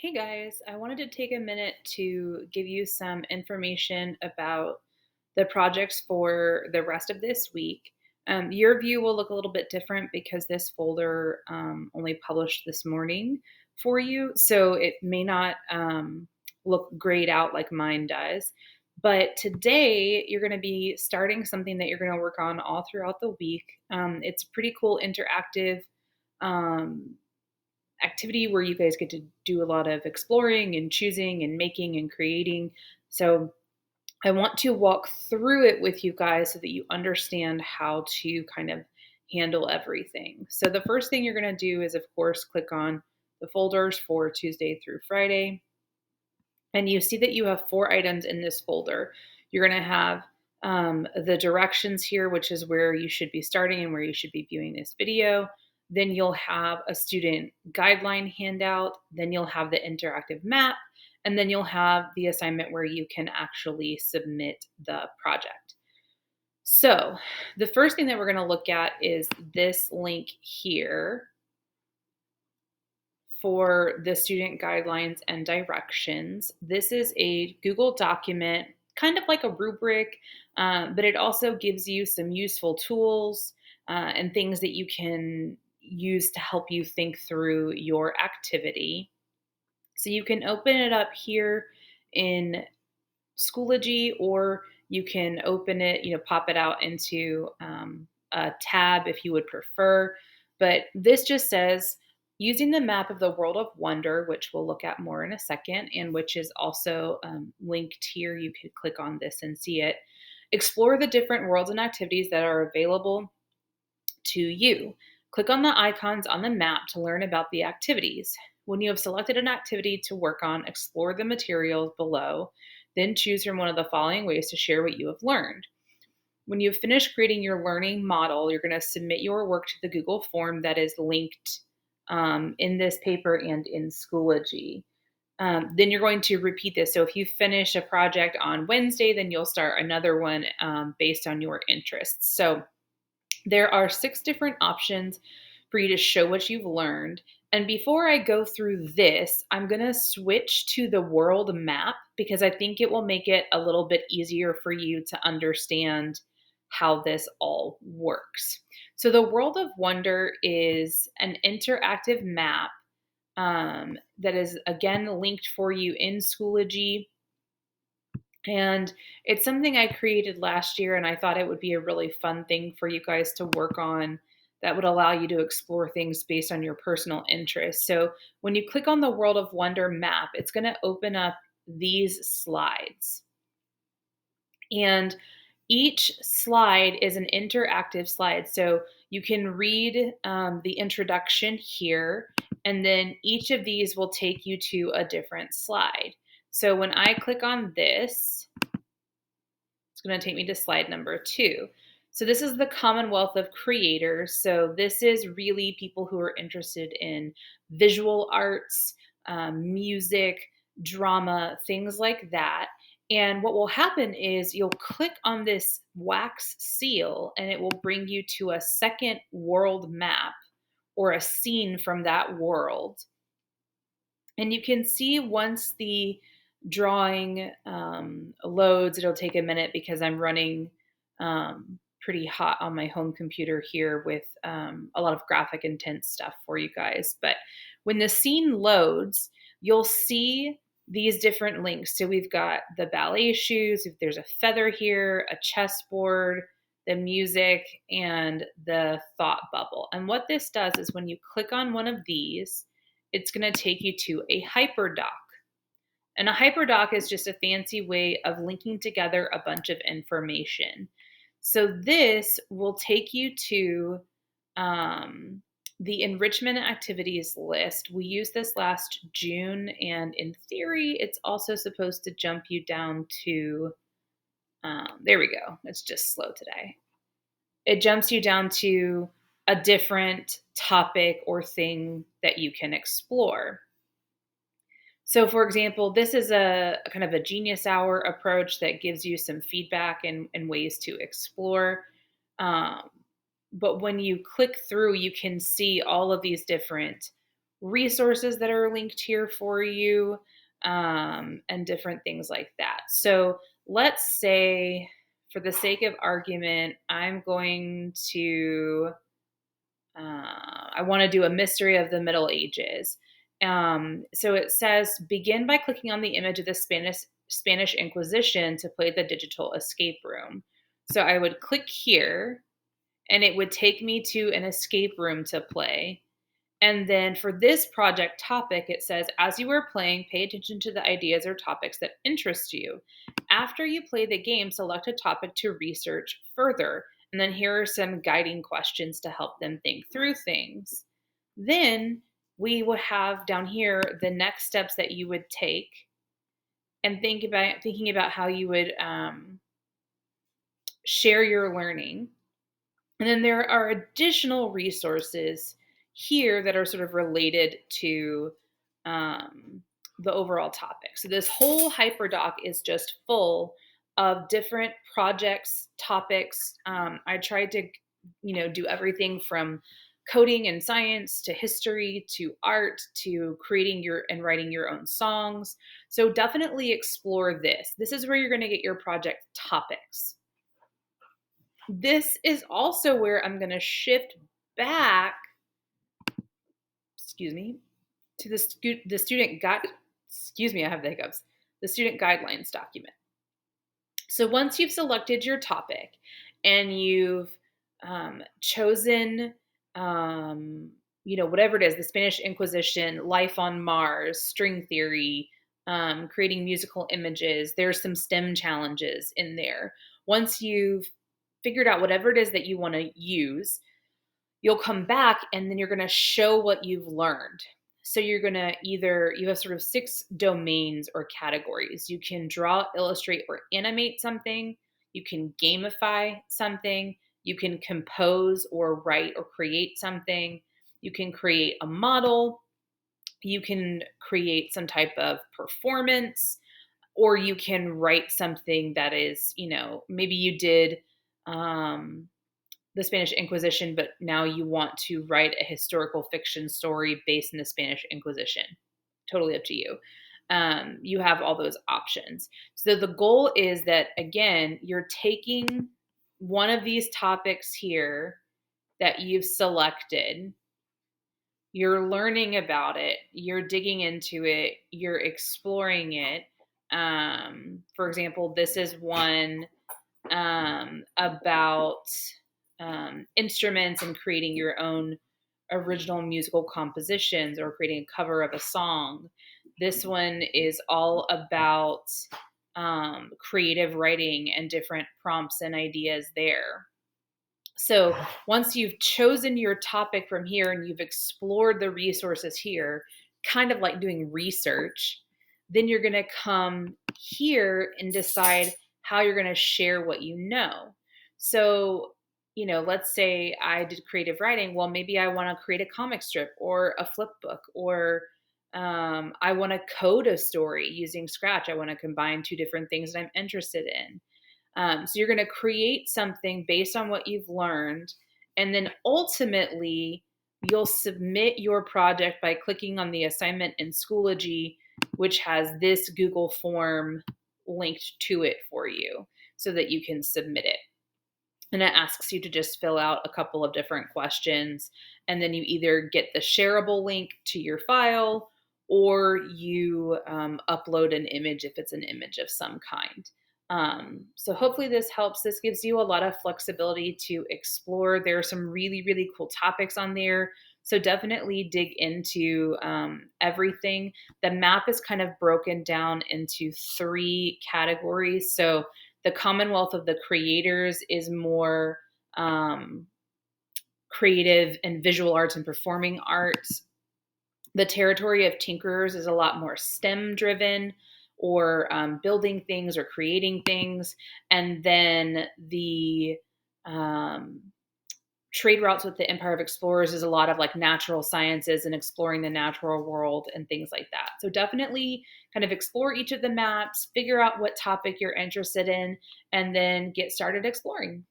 Hey guys, I wanted to take a minute to give you some information about the projects for the rest of this week. Your view will look a little bit different because this folder only published this morning for you, so it may not look grayed out like mine does. But today, you're going to be starting something that you're going to work on all throughout the week. It's a pretty cool interactive um, activity where you guys get to do a lot of exploring and choosing and making and creating. So I want to walk through it with you guys so that you understand how to kind of handle everything. So the first thing you're going to do is, of course, click on the folders for Tuesday through Friday. And you see that you have 4 items in this folder. You're going to have the directions here, which is where you should be starting and where you should be viewing this video. Then you'll have a student guideline handout. Then you'll have the interactive map. And then you'll have the assignment where you can actually submit the project. So the first thing that we're going to look at is this link here for the student guidelines and directions. This is a Google document, kind of like a rubric, but it also gives you some useful tools and things that you can use to help you think through your activity. So you can open it up here in Schoology, or you can open it, pop it out into a tab if you would prefer. But this just says using the map of the world of wonder, which we'll look at more in a second, and which is also linked here. You could click on this and see it. Explore the different worlds and activities that are available to you. Click on the icons on the map to learn about the activities. When you have selected an activity to work on, explore the materials below, then choose from one of the following ways to share what you have learned. When you've finished creating your learning model, you're going to submit your work to the Google form that is linked in this paper and in Schoology. Then you're going to repeat this. So if you finish a project on Wednesday, then you'll start another one based on your interests. So there are 6 different options for you to show what you've learned. And before I go through this, I'm going to switch to the world map because I think it will make it a little bit easier for you to understand how this all works. So, the World of Wonder is an interactive map that is again linked for you in Schoology, and it's something I created last year, and I thought it would be a really fun thing for you guys to work on that would allow you to explore things based on your personal interests. So when you click on the World of Wonder map, it's going to open up these slides. And each slide is an interactive slide. So you can read the introduction here, and then each of these will take you to a different slide. So when I click on this, it's going to take me to slide number 2. So this is the Commonwealth of Creators. So this is really people who are interested in visual arts, music, drama, things like that. And what will happen is you'll click on this wax seal and it will bring you to a second world map or a scene from that world. And you can see once the drawing loads, it'll take a minute because I'm running pretty hot on my home computer here with a lot of graphic intense stuff for you guys. But when the scene loads, you'll see these different links. So we've got the ballet shoes, if there's a feather here, a chessboard, the music, and the thought bubble. And what this does is when you click on one of these, it's going to take you to a hyperdoc. And a hyperdoc is just a fancy way of linking together a bunch of information. So this will take you to the enrichment activities list. We used this last June, and in theory, it's also supposed to jump you down to, there we go. It's just slow today. It jumps you down to a different topic or thing that you can explore. So, for example, this is a kind of a genius hour approach that gives you some feedback and ways to explore. Um, but when you click through, you can see all of these different resources that are linked here for you, and different things like that. So let's say, for the sake of argument, I want to do a mystery of the Middle Ages. So it says begin by clicking on the image of the Spanish Inquisition to play the digital escape room. So I would click here, and it would take me to an escape room to play. And then for this project topic, it says, as you are playing, pay attention to the ideas or topics that interest you. After you play the game, select a topic to research further. And then here are some guiding questions to help them think through things. Then we will have down here the next steps that you would take, and thinking about how you would share your learning. And then there are additional resources here that are sort of related to um, the overall topic. So this whole Hyperdoc is just full of different projects, topics. I tried to, do everything from coding and science to history to art to creating and writing your own songs. So definitely explore this. This is where you're going to get your project topics. This is also where I'm going to shift back, excuse me, to the student guide. Excuse me, I have the hiccups. The student guidelines document. So once you've selected your topic and you've chosen, whatever it is, the Spanish Inquisition, life on Mars, string theory, creating musical images, there's some STEM challenges in there. Once you've figured out whatever it is that you want to use, you'll come back and then you're going to show what you've learned. So you're going to you have sort of 6 domains or categories. You can draw, illustrate, or animate something. You can gamify something. You can compose or write or create something. You can create a model. You can create some type of performance, or you can write something that is, maybe you did the Spanish Inquisition, but now you want to write a historical fiction story based in the Spanish Inquisition. Totally up to you. You have all those options. So the goal is that, again, you're taking one of these topics here that you've selected, you're learning about it, you're digging into it, you're exploring it. For example, this is one about instruments and creating your own original musical compositions or creating a cover of a song. This one is all about creative writing and different prompts and ideas there. So once you've chosen your topic from here and you've explored the resources here, kind of like doing research, then you're going to come here and decide how you're going to share what you know. So, let's say I did creative writing. Well, maybe I want to create a comic strip or a flip book, or I want to code a story using Scratch. I want to combine 2 different things that I'm interested in. So you're going to create something based on what you've learned. And then ultimately, you'll submit your project by clicking on the assignment in Schoology, which has this Google form linked to it for you so that you can submit it. And it asks you to just fill out a couple of different questions. And then you either get the shareable link to your file, or you upload an image if it's an image of some kind. So hopefully this helps. This gives you a lot of flexibility to explore. There are some really, really cool topics on there. So definitely dig into everything. The map is kind of broken down into 3 categories. So the Commonwealth of the Creators is more creative and visual arts and performing arts. The Territory of Tinkerers is a lot more STEM driven, or building things or creating things. And then the Trade Routes with the Empire of Explorers is a lot of like natural sciences and exploring the natural world and things like that. So definitely kind of explore each of the maps, figure out what topic you're interested in, and then get started exploring.